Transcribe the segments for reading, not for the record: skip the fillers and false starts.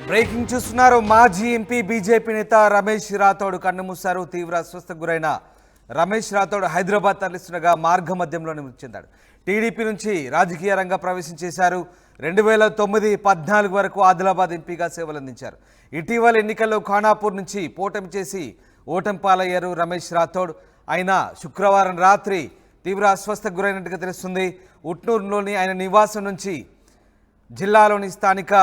Breaking చూస్తున్నారు. మాజీ MP BJP నేత రమేష్ రాథోడ్ కన్నుమూశారు. తీవ్ర అస్వస్థకు గురైన రమేష్ రాథోడ్ హైదరాబాద్ తరలిస్తుండగా మార్గ మధ్యంలోనే మృతి చెందాడు. టీడీపీ నుంచి రాజకీయ రంగ ప్రవేశం చేశారు. 2009-14 వరకు ఆదిలాబాద్ ఎంపీగా సేవలందించారు. ఇటీవల ఎన్నికల్లో ఖానాపూర్ నుంచి పోటమి చేసి ఓటమి పాలయ్యారు రమేష్ రాథోడ్. ఆయన శుక్రవారం రాత్రి తీవ్ర అస్వస్థకు గురైనట్టుగా తెలుస్తుంది. ఉట్నూరులోని ఆయన నివాసం నుంచి జిల్లాలోని స్థానిక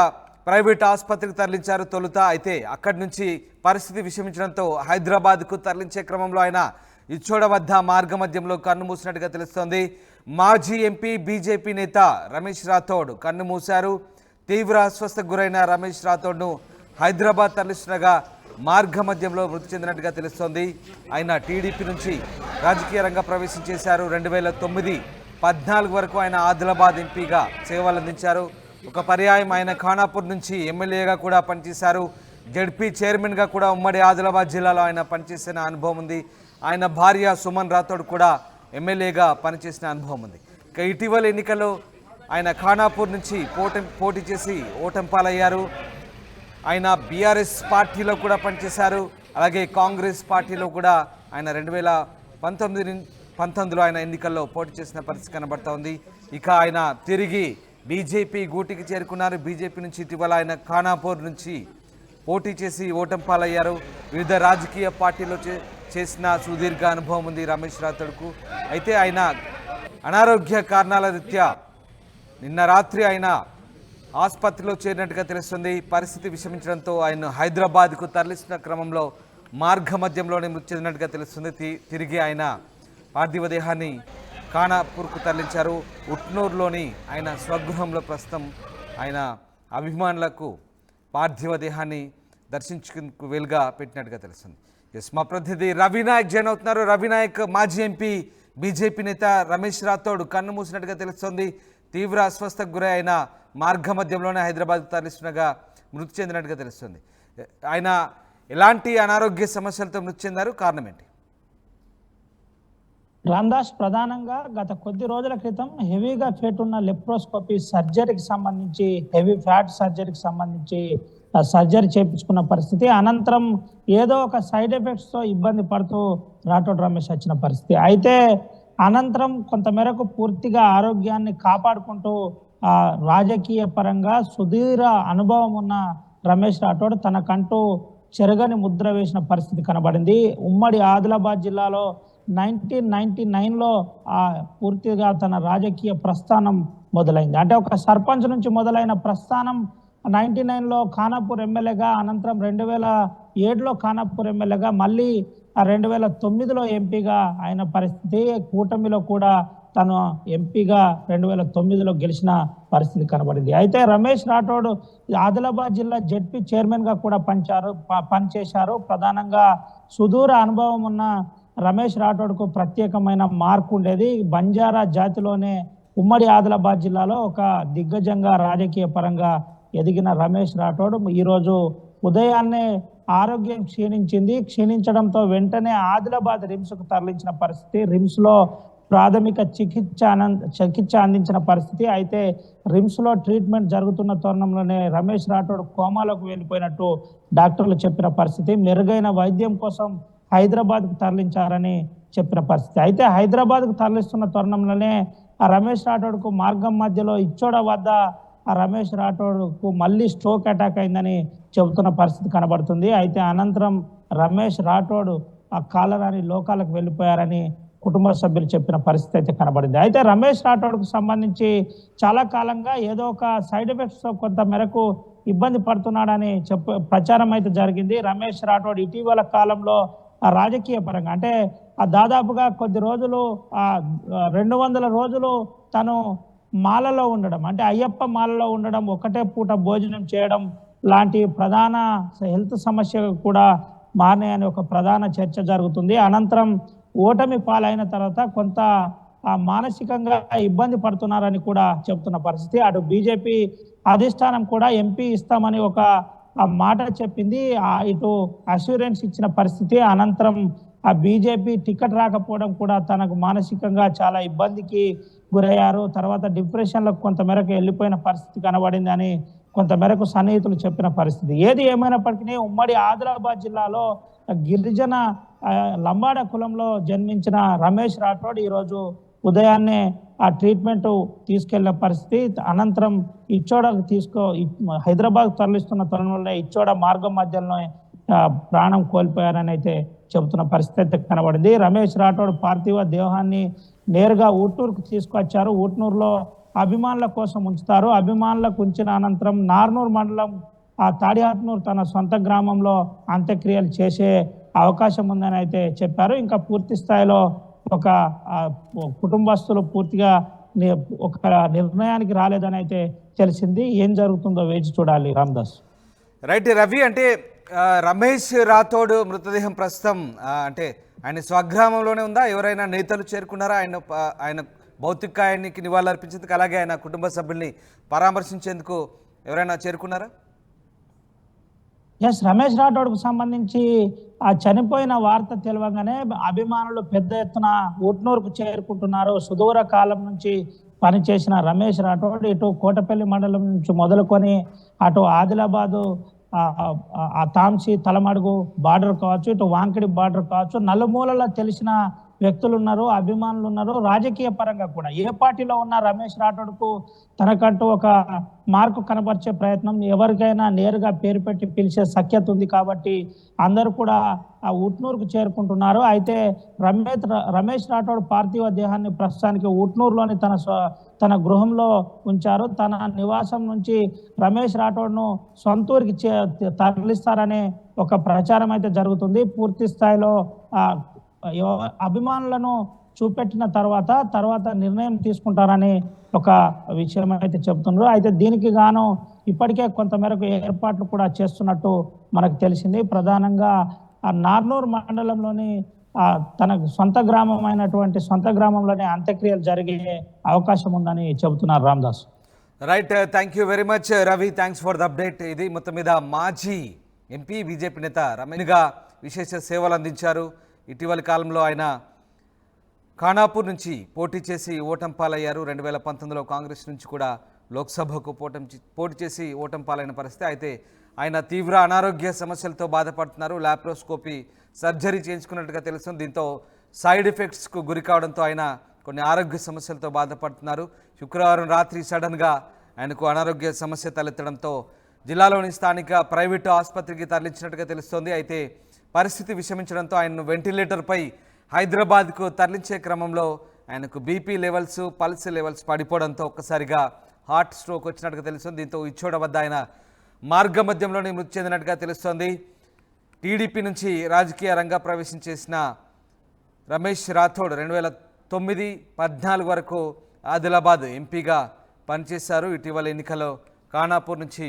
ప్రైవేట్ ఆసుపత్రికి తరలించారు తొలుత. అయితే అక్కడి నుంచి పరిస్థితి విషమించడంతో హైదరాబాద్కు తరలించే క్రమంలో ఆయన ఇచ్చోడ వద్ద మార్గ మధ్యంలో కన్నుమూసినట్టుగా తెలుస్తోంది. మాజీ ఎంపీ బీజేపీ నేత రమేష్ రాథోడ్ కన్నుమూశారు. తీవ్ర అస్వస్థకు గురైన రమేష్ రాథోడ్ను హైదరాబాద్ తరలిస్తుండగా మార్గ మధ్యంలో మృతి చెందినట్టుగా తెలుస్తోంది. ఆయన టీడీపీ నుంచి రాజకీయ రంగ ప్రవేశం చేశారు. 2009-14 వరకు ఆయన ఆదిలాబాద్ ఎంపీగా సేవలందించారు. ఒక పర్యాయం ఆయన ఖానాపూర్ నుంచి ఎమ్మెల్యేగా కూడా పనిచేశారు. జడ్పీ చైర్మన్గా కూడా ఉమ్మడి ఆదిలాబాద్ జిల్లాలో ఆయన పనిచేసిన అనుభవం ఉంది. ఆయన భార్య సుమన్ రాథోడ్ కూడా ఎమ్మెల్యేగా పనిచేసిన అనుభవం ఉంది. ఇక ఇటీవల ఎన్నికల్లో ఆయన ఖానాపూర్ నుంచి పోటీ చేసి ఓటమి పాలయ్యారు. ఆయన బీఆర్ఎస్ పార్టీలో కూడా పనిచేశారు. అలాగే కాంగ్రెస్ పార్టీలో కూడా ఆయన 2019లో ఆయన ఎన్నికల్లో పోటీ చేసిన పరిస్థితి కనబడుతోంది. ఇక ఆయన తిరిగి బీజేపీ గూటికి చేరుకున్నారు. బీజేపీ నుంచి ఇటీవల ఆయన ఖానాపూర్ నుంచి పోటీ చేసి ఓటమి పాలయ్యారు. వివిధ రాజకీయ పార్టీలో చేసిన సుదీర్ఘ అనుభవం ఉంది రమేష్ రాథోడ్కు. అయితే ఆయన అనారోగ్య కారణాల రీత్యా నిన్న రాత్రి ఆయన ఆసుపత్రిలో చేరినట్టుగా తెలుస్తుంది. పరిస్థితి విషమించడంతో ఆయన హైదరాబాద్కు తరలిస్తున్న క్రమంలో మార్గ మధ్యంలోనే మృతి చెందినట్టుగా తెలుస్తుంది. తిరిగి ఆయన పార్థివ దేహాన్ని ఖానాపూర్కు తరలించారు. ఉట్నూరులోని ఆయన స్వగృహంలో ప్రస్తుతం ఆయన అభిమానులకు పార్థివ దేహాన్ని దర్శించుకు వెలుగా పెట్టినట్టుగా తెలుస్తుంది. ఎస్, మా ప్రతినిధి రవినాయక్ జాయిన్ అవుతున్నారు. రవినాయక్, మాజీ ఎంపీ బీజేపీ నేత రమేష్ రాథోడ్ కన్ను మూసినట్టుగా తెలుస్తోంది. తీవ్ర అస్వస్థకు గురై ఆయన మార్గ మధ్యంలోనే హైదరాబాద్కు తరలిస్తుండగా మృతి చెందినట్టుగా తెలుస్తుంది. ఆయన ఎలాంటి అనారోగ్య సమస్యలతో మృతి చెందారు? కారణం ఏంటి? రామ్దాస్, ప్రధానంగా గత కొద్ది రోజుల క్రితం హెవీగా ఫేట్ ఉన్న లెప్రోస్కోపీ సర్జరీకి సంబంధించి, హెవీ ఫ్యాట్ సర్జరీకి సంబంధించి సర్జరీ చేయించుకున్న పరిస్థితి. అనంతరం ఏదో ఒక సైడ్ ఎఫెక్ట్స్తో ఇబ్బంది పడుతూ రాథోడ్ రమేష్ వచ్చిన పరిస్థితి. అయితే అనంతరం కొంతమేరకు పూర్తిగా ఆరోగ్యాన్ని కాపాడుకుంటూ రాజకీయ పరంగా సుదీర్ఘ అనుభవం ఉన్న రమేష్ రాథోడ్ తనకంటూ చెరగని ముద్ర వేసిన పరిస్థితి కనబడింది. ఉమ్మడి ఆదిలాబాద్ జిల్లాలో 1999లో పూర్తిగా తన రాజకీయ ప్రస్థానం మొదలైంది. అంటే ఒక సర్పంచ్ నుంచి మొదలైన ప్రస్థానం 1999లో ఖానాపూర్ ఎమ్మెల్యేగా, అనంతరం 2007లో ఖానాపూర్ ఎమ్మెల్యేగా, మళ్ళీ 2009లో ఎంపీగా అయిన పరిస్థితి. కూటమిలో కూడా తను ఎంపీగా 2009లో గెలిచిన పరిస్థితి కనబడింది. అయితే రమేష్ రాథోడ్ ఆదిలాబాద్ జిల్లా జడ్పీ చైర్మన్గా కూడా పనిచేశారు. ప్రధానంగా సుదూర అనుభవం ఉన్న రమేష్ రాథోడ్కు ప్రత్యేకమైన మార్కు ఉండేది. బంజారా జాతిలోనే ఉమ్మడి ఆదిలాబాద్ జిల్లాలో ఒక దిగ్గజంగా రాజకీయ పరంగా ఎదిగిన రమేష్ రాథోడ్ ఈరోజు ఉదయాన్నే ఆరోగ్యం క్షీణించడంతో వెంటనే ఆదిలాబాద్ రిమ్స్కు తరలించిన పరిస్థితి. రిమ్స్లో ప్రాథమిక చికిత్స అందించిన పరిస్థితి. అయితే రిమ్స్లో ట్రీట్మెంట్ జరుగుతున్న తరుణంలోనే రమేష్ రాథోడ్ కోమాలోకి వెళ్ళిపోయినట్టు డాక్టర్లు చెప్పిన పరిస్థితి. మెరుగైన వైద్యం కోసం హైదరాబాద్కు తరలించారని చెప్పిన పరిస్థితి. అయితే హైదరాబాద్కు తరలిస్తున్న తరుణంలోనే రమేష్ రాథోడ్కు మార్గం మధ్యలో ఇచ్చోడ వద్ద రమేష్ రాథోడ్కు మళ్ళీ స్ట్రోక్ అటాక్ అయిందని చెబుతున్న పరిస్థితి కనబడుతుంది. అయితే అనంతరం రమేష్ రాథోడ్ కాలరాని లోకాలకు వెళ్ళిపోయారని కుటుంబ సభ్యులు చెప్పిన పరిస్థితి అయితే కనబడింది. అయితే రమేష్ రాథోడ్కు సంబంధించి చాలా కాలంగా ఏదో ఒక సైడ్ ఎఫెక్ట్స్తో కొంత మేరకు ఇబ్బంది పడుతున్నాడని ప్రచారం అయితే జరిగింది. రమేష్ రాథోడ్ ఇటీవల కాలంలో రాజకీయ పరంగా అంటే దాదాపుగా కొద్ది రోజులు 200 రోజులు తను మాలలో ఉండడం, అంటే అయ్యప్ప మాలలో ఉండడం, ఒకటే పూట భోజనం చేయడం లాంటి ప్రధాన హెల్త్ సమస్య కూడా మారని ఒక ప్రధాన చర్చ జరుగుతుంది. అనంతరం ఓటమి పాలైన తర్వాత కొంత మానసికంగా ఇబ్బంది పడుతున్నారని కూడా చెబుతున్న పరిస్థితి. అటు బీజేపీ అధిష్టానం కూడా ఎంపీ ఇస్తామని ఒక మాట చెప్పింది, ఇటు అష్యూరెన్స్ ఇచ్చిన పరిస్థితి. అనంతరం బీజేపీ టికెట్ రాకపోవడం కూడా తనకు మానసికంగా చాలా ఇబ్బందికి గురయ్యారు. తర్వాత డిప్రెషన్లకు కొంతమేరకు వెళ్ళిపోయిన పరిస్థితి కనబడింది అని కొంతమేరకు సన్నిహితులు చెప్పిన పరిస్థితి. ఏది ఏమైనప్పటికీ ఉమ్మడి ఆదిలాబాద్ జిల్లాలో గిరిజన లంబాడ కులంలో జన్మించిన రమేష్ రాఠోడ్ ఈరోజు ఉదయాన్నే ఆ ట్రీట్మెంట్ తీసుకెళ్లిన పరిస్థితి. అనంతరం హైదరాబాద్ తరలిస్తున్న తరుణంలో ఇచ్చోడ మార్గం మధ్యలో ప్రాణం కోల్పోయారని అయితే చెబుతున్న పరిస్థితి అయితే కనబడింది. రమేష్ రాఠోడ్ పార్థివ దేహాన్ని నేరుగా ఊట్నూరుకు తీసుకొచ్చారు. ఊట్నూరులో అభిమానుల కోసం ఉంచుతారు. అభిమానులకు ఉంచిన అనంతరం నార్నూర్ మండలం తాడిహాత్నూర్ తన సొంత గ్రామంలో అంత్యక్రియలు చేసే అవకాశం ఉందని అయితే చెప్పారు. ఇంకా పూర్తి స్థాయిలో ఒక కుటుంబస్తులు పూర్తిగా ఒక నిర్ణయానికి రాలేదని అయితే తెలిసింది. ఏం జరుగుతుందో వేచి చూడాలి. రామదాస్. రైట్ రవి, అంటే రమేష్ రాథోడ్ మృతదేహం ప్రస్తుతం అంటే ఆయన స్వగ్రామంలోనే ఉందా? ఎవరైనా నేతలు చేరుకున్నారా ఆయన భౌతికాయానికి నివాళులర్పించేందుకు, అలాగే ఆయన కుటుంబ సభ్యుల్ని పరామర్శించేందుకు ఎవరైనా చేరుకున్నారా? ఎస్, రమేష్ రాఠోడ్కు సంబంధించి ఆ చనిపోయిన వార్త తెలియగానే అభిమానులు పెద్ద ఎత్తున ఊట్నూరుకు చేరుకుంటున్నారు. సుదూర కాలం నుంచి పనిచేసిన రమేష్ రాఠోడ్ ఇటు కోటపల్లి మండలం నుంచి మొదలుకొని అటు ఆదిలాబాదు తాంసి తలమడుగు బార్డర్ కావచ్చు, ఇటు వాంకిడి బార్డర్ కావచ్చు, నలుమూలలో తెలిసిన వ్యక్తులు ఉన్నారు, అభిమానులు ఉన్నారు. రాజకీయ పరంగా కూడా ఏ పార్టీలో ఉన్న రమేష్ రాఠోడ్కు తనకంటూ ఒక మార్కు కనబరిచే ప్రయత్నం, ఎవరికైనా నేరుగా పేరు పెట్టి పిలిచే సఖ్యత ఉంది కాబట్టి అందరూ కూడా ఆ ఉట్నూరుకు చేరుకుంటున్నారు. అయితే రమేష్ రాఠోడ్ పార్థివ దేహాన్ని ప్రస్తుతానికి ఉట్నూరులోని తన గృహంలో ఉంచారు. తన నివాసం నుంచి రమేష్ రాఠోడ్ను సొంతూరికి తరలిస్తారనే ఒక ప్రచారం అయితే జరుగుతుంది. పూర్తి స్థాయిలో అభిమానులను చూపెట్టిన తర్వాత నిర్ణయం తీసుకుంటారని ఒక విషయం అయితే చెబుతున్నారు. అయితే దీనికి గాను ఇప్పటికే కొంతమేరకు ఏర్పాట్లు కూడా చేస్తున్నట్టు మనకు తెలిసింది. ప్రధానంగా నార్నూర్ మండలంలోని తన సొంత గ్రామంలోనే అంత్యక్రియలు జరిగే అవకాశం ఉందని చెబుతున్నారు. Ramadas. Right, thank you very much Ravi, thanks for the update. ఇది మొత్తం మీద మాజీ ఎంపీ బీజేపీ నేత రమేష్గా విశేష సేవలు అందించారు. ఇటీవలి కాలంలో ఆయన ఖానాపూర్ నుంచి పోటీ చేసి ఓటమి పాలయ్యారు. 2019లో కాంగ్రెస్ నుంచి కూడా లోక్సభకు పోటీ చేసి ఓటమి పాలైన పరిస్థితి. అయితే ఆయన తీవ్ర అనారోగ్య సమస్యలతో బాధపడుతున్నారు. లాప్రోస్కోపీ సర్జరీ చేయించుకున్నట్టుగా తెలుస్తుంది. దీంతో సైడ్ ఎఫెక్ట్స్కు గురి కావడంతో ఆయన కొన్ని ఆరోగ్య సమస్యలతో బాధపడుతున్నారు. శుక్రవారం రాత్రి సడన్గా ఆయనకు అనారోగ్య సమస్య తలెత్తడంతో జిల్లాలోని స్థానిక ప్రైవేటు ఆసుపత్రికి తరలించినట్టుగా తెలుస్తోంది. అయితే పరిస్థితి విషమించడంతో ఆయన్ను వెంటిలేటర్పై హైదరాబాద్కు తరలించే క్రమంలో ఆయనకు బీపీ లెవెల్స్, పల్స్ లెవెల్స్ పడిపోవడంతో ఒక్కసారిగా హార్ట్ స్ట్రోక్ వచ్చినట్టుగా తెలుస్తుంది. దీంతో ఇచ్చోడ వద్ద ఆయన మార్గ మధ్యంలోనే మృతి చెందినట్టుగా తెలుస్తోంది. టీడీపీ నుంచి రాజకీయ రంగ ప్రవేశం చేసిన రమేష్ రాథోడ్ 2009-14 వరకు ఆదిలాబాద్ ఎంపీగా పనిచేశారు. ఇటీవల ఎన్నికల్లో ఖానాపూర్ నుంచి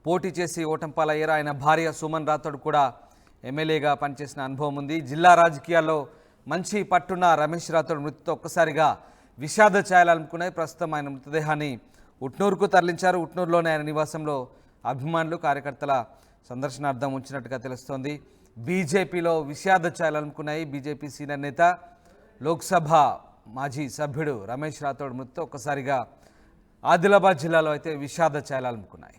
పోటీ చేసి ఓటమి పాలయ్యారు. ఆయన భార్య సుమన్ రాథోడ్ కూడా ఎమ్మెల్యేగా పనిచేసిన అనుభవం ఉంది. జిల్లా రాజకీయాల్లో మంచి పట్టున్న రమేష్ రాథోడ్ మృతితో ఒక్కసారిగా విషాద ఛాయలు అలుముకున్నాయి. ప్రస్తుతం ఆయన మృతదేహాన్ని ఉట్నూరుకు తరలించారు. ఉట్నూరులోని ఆయన నివాసంలో అభిమానులు, కార్యకర్తల సందర్శనార్థం ఉంచినట్టుగా తెలుస్తోంది. బీజేపీలో విషాద ఛాయలు అలుముకున్నాయి. బీజేపీ సీనియర్ నేత, లోక్సభ మాజీ సభ్యుడు రమేష్ రాథోడ్ మృతితో ఒక్కసారిగా ఆదిలాబాద్ జిల్లాలో అయితే విషాద ఛాయలు అలుముకున్నాయి.